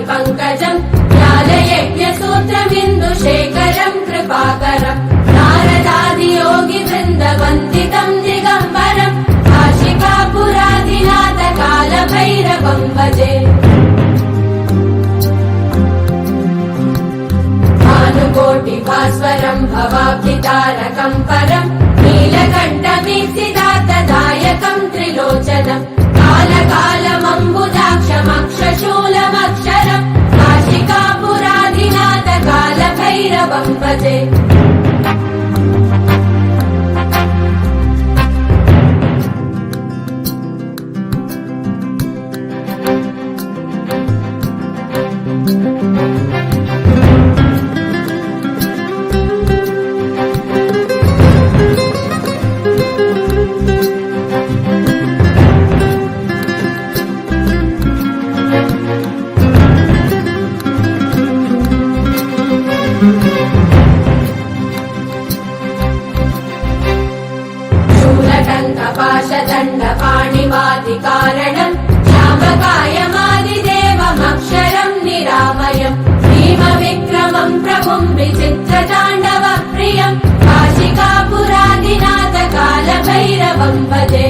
पंकजम् ज्ञानयज्ञसूत्रमिन्दुशेखरम् कृपाकरम् नारदादियोगिवृन्दवन्दितम् दिगम्बरम् काशिकापुराधिनाथ कालभैरवम् भजे भानुकोटिभास्वरम् भवाब्धितारकम् परम् नीलकण्ठमीप्सितार्थदायकम् त्रिलोचनम् कालकालमम्बुजाक्षमक्षशूलमक्षरम् काशिकापुराधिनाथ कालभैरवम् भजे पाणिवादिकारणम् श्यामकायमादिदेवमक्षरम् निरामयम् भीमविक्रमम् प्रभुम् विचित्रताण्डव प्रियम् काशिकापुराधिनाथ कालभैरवम् भजे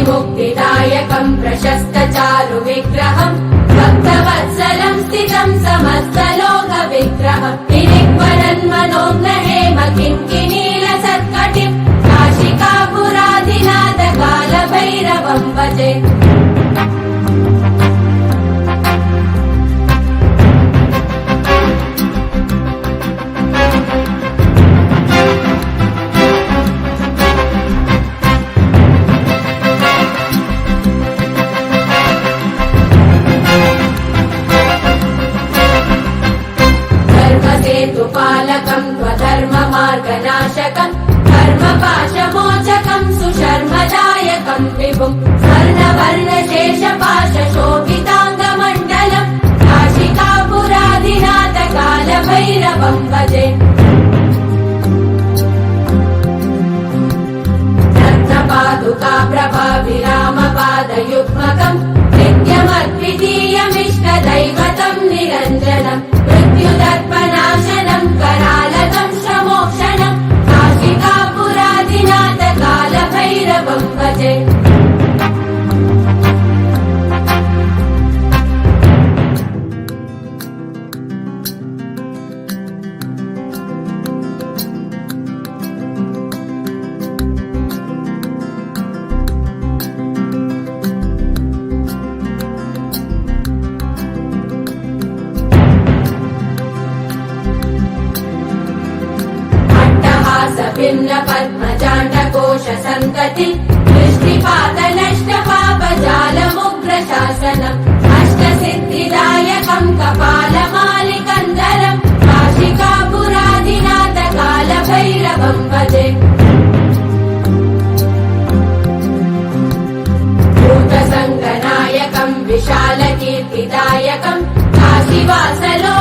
मुक्तिदायकम् प्रशस्तचारु विग्रहम् भक्तवत्सलम् स्थितम् समस्तलोकविग्रहम् गिरिवरन्मनोग्रहेम किङ्किणीलसत्कटिम् काशिकापुराधिनाथ कालभैरवम् भजे पालकम् त्वधर्ममार्गनाशकम् धर्मपाशमोचकम् सुशर्मदायकम् विभुम् स्वर्णवर्णशेषपाशशोभिताङ्गमण्डलम् काशिकापुराधिनाथ कालभैरवम् भजे रत्नपादुका प्रभाविरामपादयुग्मकम् नित्यमद्वितीयमिष्टदैवतम् निरञ्जनम् मृत्युदर्पनाशनम् करालकम् श्रमोक्षणम् काशिकापुराधिनाथ कालभैरवम् भजे भिन्न पद्मजाण्डकोश सन्तति दृष्टिपातनष्टपापजालमुग्रशासनम् अष्टसिद्धिदायकम् कपालमालिकन्दरम् काशिकापुराधिनाथ कालभैरवम् भजे भूतसङ्गनायकम् विशालकीर्तिदायकम् काशीवासलो